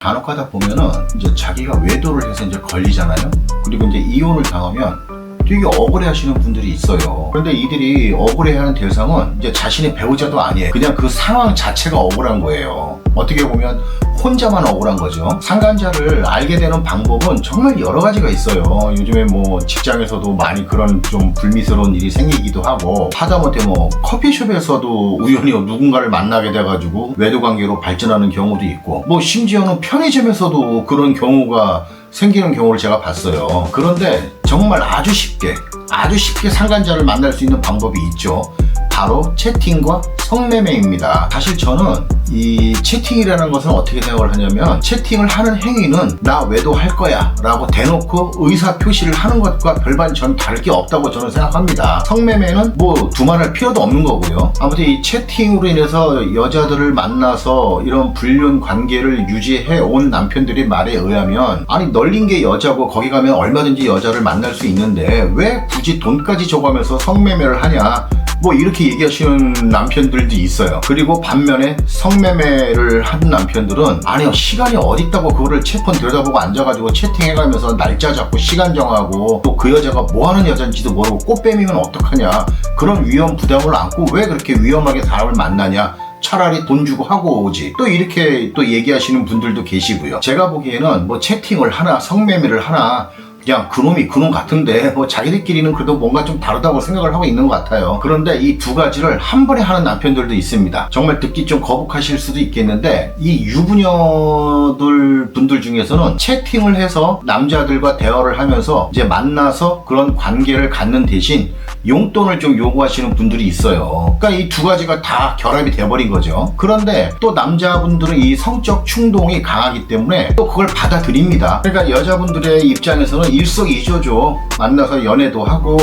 간혹 하다 보면은 이제 자기가 외도를 해서 이제 걸리잖아요. 그리고 이제 이혼을 당하면 되게 억울해 하시는 분들이 있어요. 그런데 이들이 억울해 하는 대상은 이제 자신의 배우자도 아니에요. 그냥 그 상황 자체가 억울한 거예요. 어떻게 보면 혼자만 억울한 거죠. 상간자를 알게 되는 방법은 정말 여러 가지가 있어요. 요즘에 뭐 직장에서도 많이 그런 좀 불미스러운 일이 생기기도 하고, 하다못해 뭐 커피숍에서도 우연히 누군가를 만나게 돼가지고 외도 관계로 발전하는 경우도 있고, 뭐 심지어는 편의점에서도 그런 경우가 생기는 경우를 제가 봤어요. 그런데 정말 아주 쉽게 상간자를 만날 수 있는 방법이 있죠. 바로 채팅과 성매매입니다. 사실 저는 이 채팅이라는 것은 어떻게 생각을 하냐면, 채팅을 하는 행위는 나 외도할 거야 라고 대놓고 의사 표시를 하는 것과 별반 전 다를 게 없다고 저는 생각합니다. 성매매는 뭐 두말할 필요도 없는 거고요. 아무튼 이 채팅으로 인해서 여자들을 만나서 이런 불륜 관계를 유지해 온 남편들의 말에 의하면, 아니 널린 게 여자고 거기 가면 얼마든지 여자를 만날 수 있는데 왜 굳이 돈까지 줘가면서 성매매를 하냐, 뭐 이렇게 얘기하시는 남편들도 있어요. 그리고 반면에 성매매를 하는 남편들은, 아니요 시간이 어딨다고 그거를 채폰 들여다보고 앉아가지고 채팅해가면서 날짜 잡고 시간 정하고, 또 그 여자가 뭐하는 여자인지도 모르고 꽃뱀이면 어떡하냐, 그런 위험 부담을 안고 왜 그렇게 위험하게 사람을 만나냐, 차라리 돈 주고 하고 오지, 또 이렇게 또 얘기하시는 분들도 계시고요. 제가 보기에는 뭐 채팅을 하나 성매매를 하나 그냥 그놈이 그놈 같은데 뭐 자기들끼리는 그래도 뭔가 좀 다르다고 생각을 하고 있는 것 같아요. 그런데 이 두 가지를 한 번에 하는 남편들도 있습니다. 정말 듣기 좀 거북하실 수도 있겠는데, 이 유부녀들 분들 중에서는 채팅을 해서 남자들과 대화를 하면서 이제 만나서 그런 관계를 갖는 대신 용돈을 좀 요구하시는 분들이 있어요. 그러니까 이 두 가지가 다 결합이 돼버린 거죠. 그런데 또 남자분들은 이 성적 충동이 강하기 때문에 또 그걸 받아들입니다. 그러니까 여자분들의 입장에서는 일석이조죠. 만나서 연애도 하고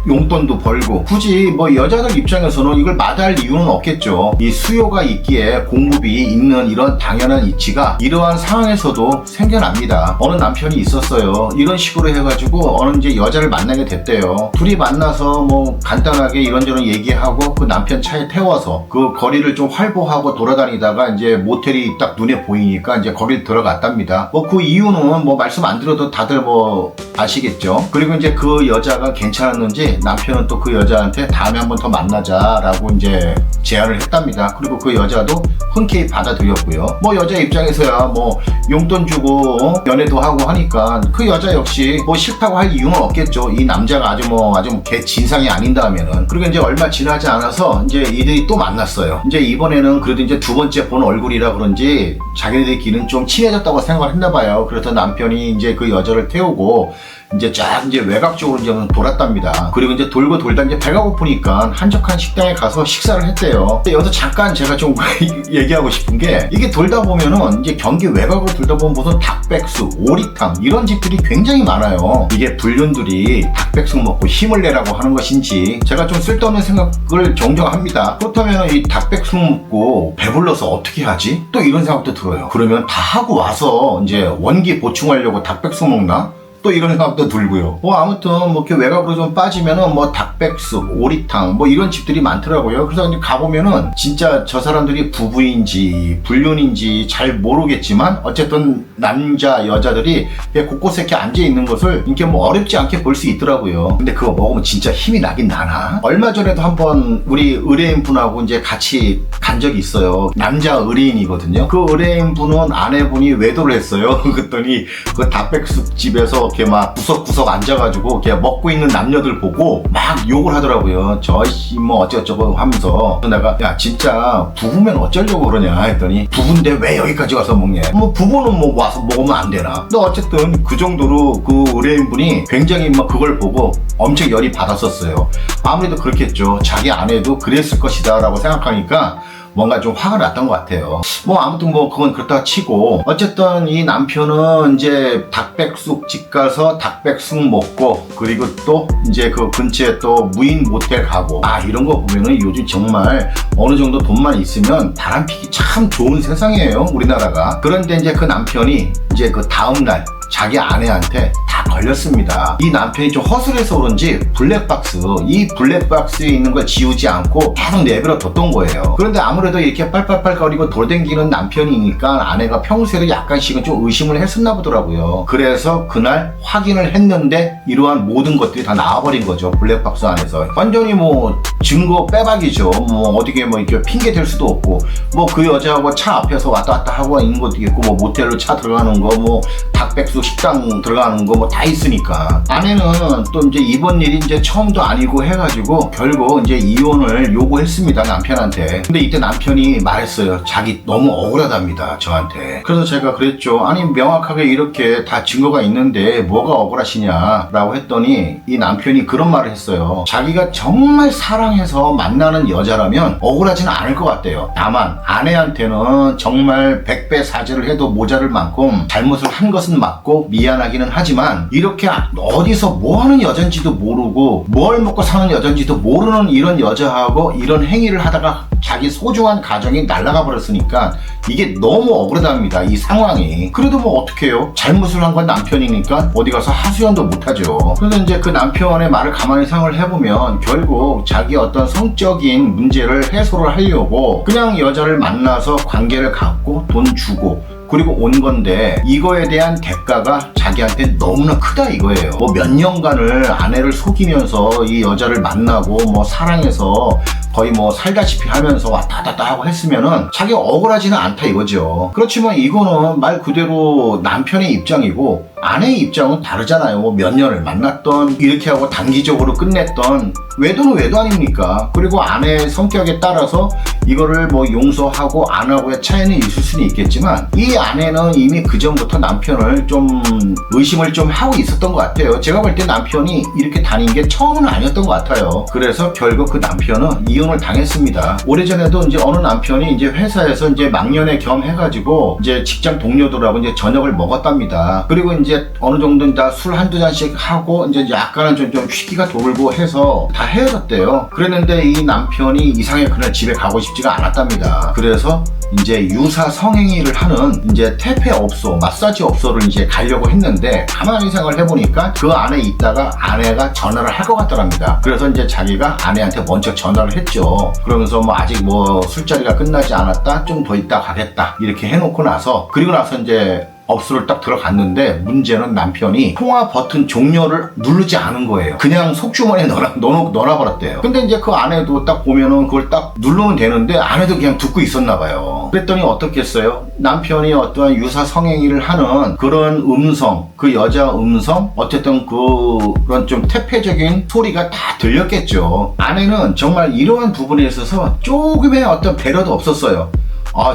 용돈도 벌고, 굳이 뭐 여자들 입장에서는 이걸 마다할 이유는 없겠죠. 이 수요가 있기에 공급이 있는 이런 당연한 이치가 이러한 상황에서도 생겨납니다. 어느 남편이 있었어요. 이런 식으로 해가지고 어느 이제 여자를 만나게 됐대요. 둘이 만나서 뭐 간단하게 이런저런 얘기하고 그 남편 차에 태워서 그 거리를 좀 활보하고 돌아다니다가 이제 모텔이 딱 눈에 보이니까 이제 거길 들어갔답니다. 뭐 그 이유는 뭐 말씀 안 드려도 다들 뭐 아시겠죠. 그리고 이제 그 여자가 괜찮았는지 남편은 또 그 여자한테 다음에 한 번 더 만나자라고 이제 제안을 했답니다. 그리고 그 여자도 흔쾌히 받아들였고요. 뭐 여자 입장에서야 뭐 용돈 주고 연애도 하고 하니까 그 여자 역시 뭐 싫다고 할 이유는 없겠죠. 이 남자가 아주 개 진상이 아닌다면은. 그리고 이제 얼마 지나지 않아서 이제 이들이 또 만났어요. 이제 이번에는 그래도 이제 두 번째 본 얼굴이라 그런지 자기네들끼리는 좀 친해졌다고 생각을 했나 봐요. 그래서 남편이 이제 그 여자를 태우고 이제 쫙 이제 외곽 쪽으로 이제 돌았답니다. 그리고 이제 돌고 돌다 이제 배가 고프니까 한적한 식당에 가서 식사를 했대요. 근데 여기서 잠깐 제가 좀 얘기하고 싶은 게, 이게 돌다 보면은 이제 경기 외곽으로 돌다 보면 무슨 닭백숙, 오리탕 이런 집들이 굉장히 많아요. 이게 불륜들이 닭백숙 먹고 힘을 내라고 하는 것인지 제가 좀 쓸데없는 생각을 종종 합니다. 그렇다면 이 닭백숙 먹고 배불러서 어떻게 하지? 또 이런 생각도 들어요. 그러면 다 하고 와서 이제 원기 보충하려고 닭백숙 먹나? 또 이런 생각도 들고요. 뭐 아무튼 뭐 이렇게 외곽으로 좀 빠지면은 뭐 닭백숙, 오리탕 뭐 이런 집들이 많더라고요. 그래서 이제 가보면은 진짜 저 사람들이 부부인지 불륜인지 잘 모르겠지만 어쨌든 남자 여자들이 곳곳에 이렇게 앉아 있는 것을 이렇게 뭐 어렵지 않게 볼 수 있더라고요. 근데 그거 먹으면 진짜 힘이 나긴 나나? 얼마 전에도 한번 우리 의뢰인 분하고 이제 같이 간 적이 있어요. 남자 의뢰인이거든요. 그 의뢰인 분은 아내분이 외도를 했어요. 그랬더니 그 닭백숙 집에서 이렇게 막 구석구석 앉아가지고 이렇게 먹고 있는 남녀들 보고 막 욕을 하더라고요. 저씨 뭐 어쩌고저쩌고 하면서. 내가 야 진짜 부부면 어쩌려고 그러냐 했더니, 부부인데 왜 여기까지 와서 먹냐, 뭐 부부는 뭐 와서 먹으면 안 되나. 근데 어쨌든 그 정도로 그 의뢰인분이 굉장히 막 그걸 보고 엄청 열이 받았었어요. 아무래도 그렇겠죠. 자기 아내도 그랬을 것이다 라고 생각하니까 뭔가 좀 화가 났던 것 같아요. 뭐 아무튼 뭐 그건 그렇다 치고, 어쨌든 이 남편은 이제 닭백숙 집 가서 닭백숙 먹고, 그리고 또 이제 그 근처에 또 무인 모텔 가고, 이런 거 보면은 요즘 정말 어느 정도 돈만 있으면 바람 피기 참 좋은 세상이에요, 우리나라가. 그런데 이제 그 남편이 이제 그 다음날 자기 아내한테 다 걸렸습니다. 이 남편이 좀 허술해서 그런지 이 블랙박스에 있는 걸 지우지 않고 계속 내버려 뒀던 거예요. 그런데 아무래도 이렇게 빨빨빨거리고 돌댕기는 남편이니까 아내가 평소에도 약간씩은 좀 의심을 했었나 보더라고요. 그래서 그날 확인을 했는데 이러한 모든 것들이 다 나와버린 거죠. 블랙박스 안에서. 완전히 뭐 증거 빼박이죠. 뭐 어디게 뭐 이렇게 핑계 댈 수도 없고, 뭐 그 여자하고 차 앞에서 왔다 갔다 하고 있는 것도 있고, 뭐 모텔로 차 들어가는 거, 뭐 닭백숙 식당 들어가는 거 뭐 다 있으니까. 아내는 또 이제 이번 일이 이제 처음도 아니고 해가지고 결국 이제 이혼을 요구했습니다, 남편한테. 근데 이때 남편이 말했어요. 자기 너무 억울하답니다, 저한테. 그래서 제가 그랬죠. 아니 명확하게 이렇게 다 증거가 있는데 뭐가 억울하시냐 라고 했더니 이 남편이 그런 말을 했어요. 자기가 정말 사랑해서 만나는 여자라면 억울하지는 않을 것 같대요. 다만 아내한테는 정말 100배 사죄를 해도 모자랄 만큼 잘못을 한 것은 맞고 미안하기는 하지만, 이렇게 어디서 뭐하는 여잔지도 모르고 뭘 먹고 사는 여잔지도 모르는 이런 여자하고 이런 행위를 하다가 자기 소중한 가정이 날아가 버렸으니까 이게 너무 억울하답니다, 이 상황이. 그래도 뭐 어떡해요? 잘못을 한 건 남편이니까 어디 가서 하소연도 못하죠. 그래서 이제 그 남편의 말을 가만히 생각을 해보면 결국 자기 어떤 성적인 문제를 해소를 하려고 그냥 여자를 만나서 관계를 갖고 돈 주고 그리고 온 건데, 이거에 대한 대가가 자기한테 너무나 크다 이거예요. 뭐 몇 년간을 아내를 속이면서 이 여자를 만나고 뭐 사랑해서 거의 뭐 살다시피 하면서 왔다 갔다 하고 했으면은 자기가 억울하지는 않다 이거죠. 그렇지만 이거는 말 그대로 남편의 입장이고 아내의 입장은 다르잖아요. 뭐 몇 년을 만났던, 이렇게 하고 단기적으로 끝냈던, 외도는 외도 아닙니까? 그리고 아내의 성격에 따라서 이거를 뭐 용서하고 안 하고의 차이는 있을 수는 있겠지만, 이 아내는 이미 그 전부터 남편을 좀 의심을 좀 하고 있었던 것 같아요. 제가 볼 때 남편이 이렇게 다닌 게 처음은 아니었던 것 같아요. 그래서 결국 그 남편은 이혼을 당했습니다. 오래전에도 이제 어느 남편이 이제 회사에서 이제 막년회 겸 해가지고 이제 직장 동료들하고 이제 저녁을 먹었답니다. 그리고 이제 어느 정도 다 술 한두 잔씩 하고 이제 약간은 좀 취기가 돌고 해서 다 헤어졌대요. 그랬는데 이 남편이 이상하게 그날 집에 가고 싶지가 않았답니다. 그래서 이제 유사 성행위를 하는 이제 태페업소, 마사지 업소를 이제 가려고 했는데, 가만히 생각을 해보니까 그 안에 있다가 아내가 전화를 할 것 같더랍니다. 그래서 이제 자기가 아내한테 먼저 전화를 했죠. 그러면서 뭐 아직 뭐 술자리가 끝나지 않았다, 좀 더 있다 가겠다 이렇게 해놓고 나서, 그리고 나서 이제 업소를 딱 들어갔는데 문제는 남편이 통화 버튼 종료를 누르지 않은 거예요. 그냥 속주머니에 넣어버렸대요. 근데 이제 그 아내도 딱 보면은 그걸 딱 누르면 되는데 아내도 그냥 듣고 있었나 봐요. 그랬더니 어떻겠어요? 남편이 어떠한 유사 성행위를 하는 그런 음성, 그 여자 음성, 어쨌든 그런 좀 태폐적인 소리가 다 들렸겠죠. 아내는 정말 이러한 부분에 있어서 조금의 어떤 배려도 없었어요.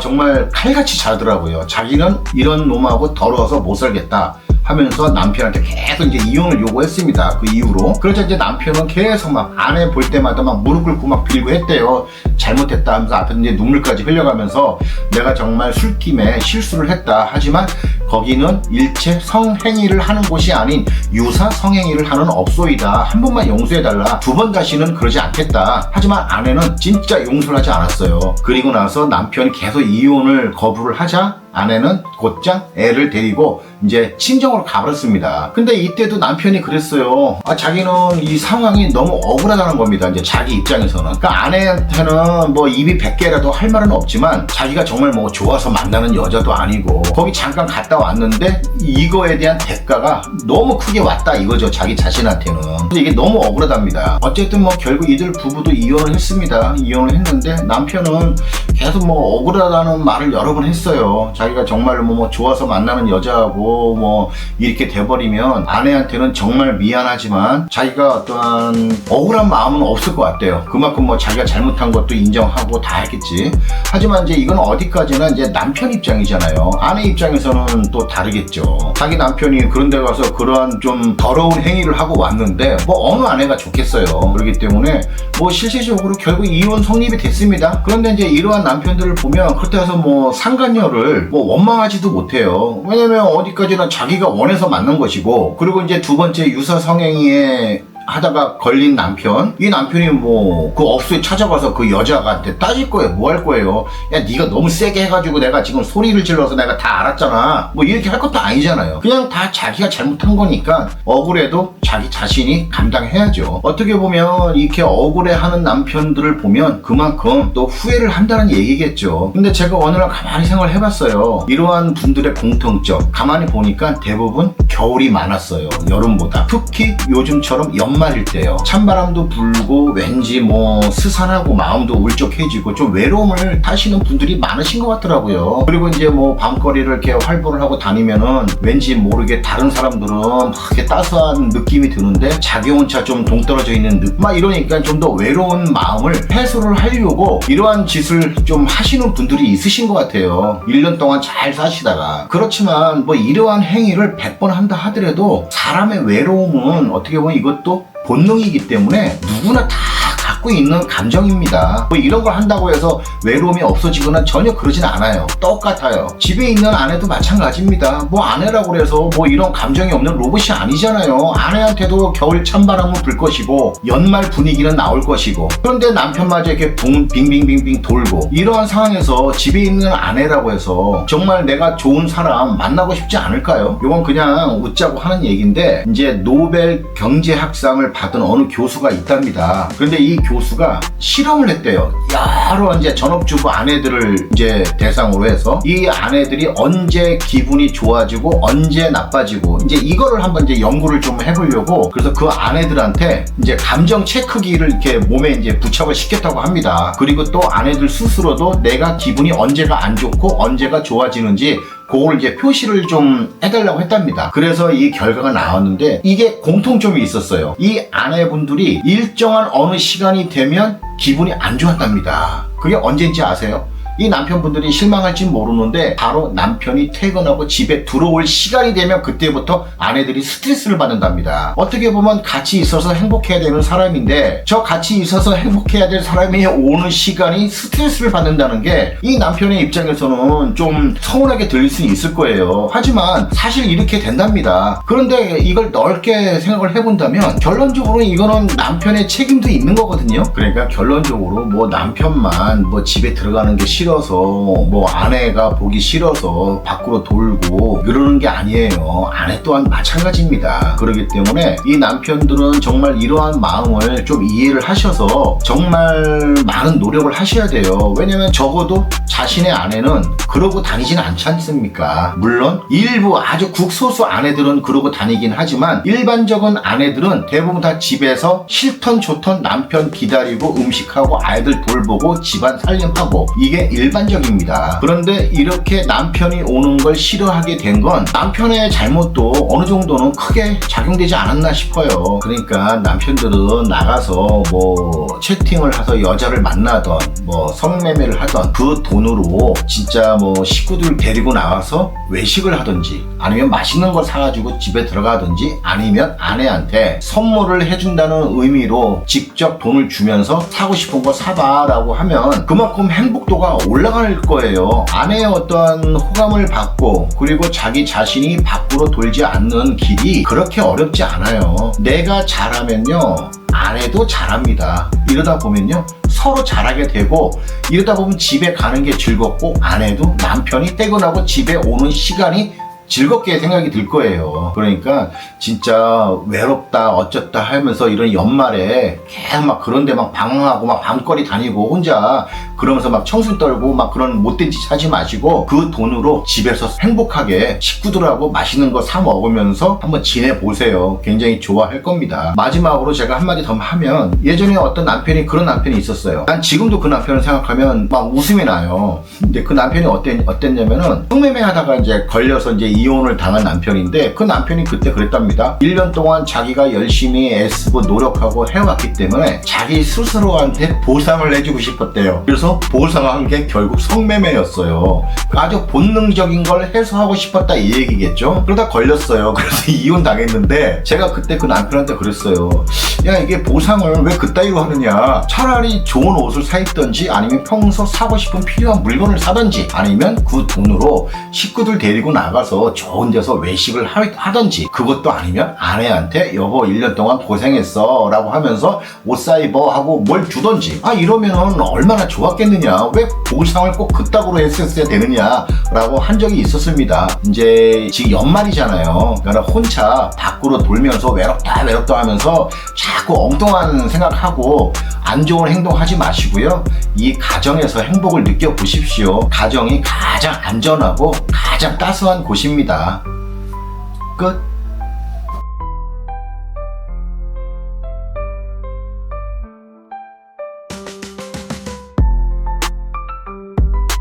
정말 칼같이 자더라고요. 자기는 이런 놈하고 더러워서 못 살겠다 하면서 남편한테 계속 이제 이혼을 요구했습니다. 그 이후로. 그래서 이제 남편은 계속 막 아내 볼 때마다 막 무릎 꿇고 막 빌고 했대요. 잘못했다 하면서 앞에 이제 눈물까지 흘려가면서 내가 정말 술김에 실수를 했다. 하지만 거기는 일체 성행위를 하는 곳이 아닌 유사 성행위를 하는 업소이다. 한 번만 용서해달라. 두 번 다시는 그러지 않겠다. 하지만 아내는 진짜 용서를 하지 않았어요. 그리고 나서 남편이 계속 이혼을 거부를 하자 아내는 곧장 애를 데리고 이제 친정으로 가버렸습니다. 근데 이때도 남편이 그랬어요. 자기는 이 상황이 너무 억울하다는 겁니다. 이제 자기 입장에서는. 그러니까 아내한테는 뭐 입이 100개라도 할 말은 없지만 자기가 정말 뭐 좋아서 만나는 여자도 아니고 거기 잠깐 갔다 왔는데 이거에 대한 대가가 너무 크게 왔다 이거죠. 자기 자신한테는. 근데 이게 너무 억울하답니다. 어쨌든 뭐 결국 이들 부부도 이혼을 했습니다. 이혼을 했는데 남편은 계속 뭐 억울하다는 말을 여러 번 했어요. 자기가 정말로 뭐 좋아서 만나는 여자하고 뭐 이렇게 돼버리면 아내한테는 정말 미안하지만 자기가 어떠한 억울한 마음은 없을 것 같대요. 그만큼 뭐 자기가 잘못한 것도 인정하고 다 했겠지. 하지만 이제 이건 어디까지나 이제 남편 입장이잖아요. 아내 입장에서는 또 다르겠죠. 자기 남편이 그런 데 가서 그러한 좀 더러운 행위를 하고 왔는데 뭐 어느 아내가 좋겠어요. 그렇기 때문에 뭐 실질적으로 결국 이혼 성립이 됐습니다. 그런데 이제 이러한 남편들을 보면 그렇다고 해서 뭐 상간녀를 뭐 원망하지도 못해요. 왜냐면 어디까지나 자기가 원해서 만난 것이고, 그리고 이제 두 번째 유사 성행위에 하다가 걸린 남편, 이 남편이 뭐 그 업소에 찾아가서 그 여자한테 따질 거예요. 뭐 할 거예요? 야, 네가 너무 세게 해가지고 내가 지금 소리를 질러서 내가 다 알았잖아. 뭐 이렇게 할 것도 아니잖아요. 그냥 다 자기가 잘못한 거니까 억울해도 자기 자신이 감당해야죠. 어떻게 보면 이렇게 억울해하는 남편들을 보면 그만큼 또 후회를 한다는 얘기겠죠. 근데 제가 어느 날 가만히 생각을 해봤어요. 이러한 분들의 공통점 가만히 보니까 대부분 겨울이 많았어요. 여름보다. 특히 요즘처럼 연말일 때요. 찬바람도 불고 왠지 뭐 스산하고 마음도 울적해지고 좀 외로움을 타시는 분들이 많으신 것 같더라고요. 그리고 이제 뭐 밤거리를 이렇게 활보를 하고 다니면은 왠지 모르게 다른 사람들은 막 이렇게 따스한 느낌이 드는데 자기 혼자 좀 동떨어져 있는 막 이러니까 좀 더 외로운 마음을 해소를 하려고 이러한 짓을 좀 하시는 분들이 있으신 것 같아요. 1년 동안 잘 사시다가. 그렇지만 뭐 이러한 행위를 100번 한다 하더라도 사람의 외로움은 어떻게 보면 이것도 본능이기 때문에 누구나 다 갖고 있는 감정입니다. 뭐 이런 걸 한다고 해서 외로움이 없어지거나 전혀 그러진 않아요. 똑같아요. 집에 있는 아내도 마찬가지입니다. 뭐 아내라고 해서 뭐 이런 감정이 없는 로봇이 아니잖아요. 아내한테도 겨울 찬바람은 불 것이고 연말 분위기는 나올 것이고, 그런데 남편마저 이렇게 빙빙빙빙 돌고 이러한 상황에서 집에 있는 아내라고 해서 정말 내가 좋은 사람 만나고 싶지 않을까요? 이건 그냥 웃자고 하는 얘기인데, 이제 노벨 경제학상을 받은 어느 교수가 있답니다. 그런데 이 교수가 실험을 했대요. 여러 이제 전업주부 아내들을 이제 대상으로 해서 이 아내들이 언제 기분이 좋아지고 언제 나빠지고 이제 이거를 한번 이제 연구를 좀 해보려고, 그래서 그 아내들한테 이제 감정 체크기를 이렇게 몸에 이제 부착을 시켰다고 합니다. 그리고 또 아내들 스스로도 내가 기분이 언제가 안 좋고 언제가 좋아지는지 그걸 이제 표시를 좀 해달라고 했답니다. 그래서 이 결과가 나왔는데 이게 공통점이 있었어요. 이 아내분들이 일정한 어느 시간이 되면 기분이 안 좋았답니다. 그게 언제인지 아세요? 이 남편분들이 실망할지 모르는데 바로 남편이 퇴근하고 집에 들어올 시간이 되면 그때부터 아내들이 스트레스를 받는답니다. 어떻게 보면 같이 있어서 행복해야 되는 사람인데 저 같이 있어서 행복해야 될 사람이 오는 시간이 스트레스를 받는다는 게 이 남편의 입장에서는 좀 서운하게 들릴 수 있을 거예요. 하지만 사실 이렇게 된답니다. 그런데 이걸 넓게 생각을 해본다면 결론적으로는 이거는 남편의 책임도 있는 거거든요. 그러니까 결론적으로 뭐 남편만 뭐 집에 들어가는 게 싫어서 뭐 아내가 보기 싫어서 밖으로 돌고 그러는 게 아니에요. 아내 또한 마찬가지입니다. 그렇기 때문에 이 남편들은 정말 이러한 마음을 좀 이해를 하셔서 정말 많은 노력을 하셔야 돼요. 왜냐면 적어도 자신의 아내는 그러고 다니진 않지 않습니까? 물론 일부 아주 극소수 아내들은 그러고 다니긴 하지만 일반적인 아내들은 대부분 다 집에서 싫던 좋던 남편 기다리고 음식하고 아이들 돌보고 집안 살림하고 이게 일반적입니다. 그런데 이렇게 남편이 오는 걸 싫어하게 된 건 남편의 잘못도 어느 정도는 크게 작용되지 않았나 싶어요. 그러니까 남편들은 나가서 뭐 채팅을 해서 여자를 만나던 뭐 성매매를 하던 그 돈으로 진짜 뭐 식구들 데리고 나와서 외식을 하든지 아니면 맛있는 걸 사가지고 집에 들어가든지 아니면 아내한테 선물을 해준다는 의미로 직접 돈을 주면서 사고 싶은 거 사봐 라고 하면 그만큼 행복도가 올라갈 거예요. 아내의 어떠한 호감을 받고 그리고 자기 자신이 밖으로 돌지 않는 길이 그렇게 어렵지 않아요. 내가 잘하면요 아내도 잘합니다. 이러다 보면요 서로 잘하게 되고 이러다 보면 집에 가는 게 즐겁고 아내도 남편이 퇴근하고 집에 오는 시간이 즐겁게 생각이 들 거예요. 그러니까 진짜 외롭다 어쩌다 하면서 이런 연말에 계속 막 그런데 막 방황하고 막 밤거리 다니고 혼자 그러면서 막 청순 떨고 막 그런 못된 짓 하지 마시고 그 돈으로 집에서 행복하게 식구들하고 맛있는 거 사 먹으면서 한번 지내보세요. 굉장히 좋아할 겁니다. 마지막으로 제가 한마디 더 하면 예전에 어떤 남편이 그런 남편이 있었어요. 난 지금도 그 남편을 생각하면 막 웃음이 나요. 근데 그 남편이 어땠냐면은 성매매 하다가 이제 걸려서 이제 이혼을 당한 남편인데 그 남편이 그때 그랬답니다. 1년 동안 자기가 열심히 애쓰고 노력하고 해왔기 때문에 자기 스스로한테 보상을 해주고 싶었대요. 그래서 보상한 게 결국 성매매였어요. 아주 본능적인 걸 해소하고 싶었다 이 얘기겠죠. 그러다 걸렸어요. 그래서 이혼 당했는데 제가 그때 그 남편한테 그랬어요. 야 이게 보상을 왜 그따위로 하느냐. 차라리 좋은 옷을 사 입던지 아니면 평소 사고 싶은 필요한 물건을 사던지 아니면 그 돈으로 식구들 데리고 나가서 뭐 좋은 데서 외식을 하든지, 그것도 아니면 아내한테 여보 1년 동안 고생했어 라고 하면서 옷 사입어 하고 뭘 주던지, 이러면은 얼마나 좋았겠느냐, 왜 보상을 꼭 그따구로 했었어야 되느냐 라고 한 적이 있었습니다. 이제 지금 연말이잖아요. 그러니까 혼자 밖으로 돌면서 외롭다 하면서 자꾸 엉뚱한 생각하고 안 좋은 행동하지 마시고요. 이 가정에서 행복을 느껴보십시오. 가정이 가장 안전하고 가장 따스한 곳입니다. 끝.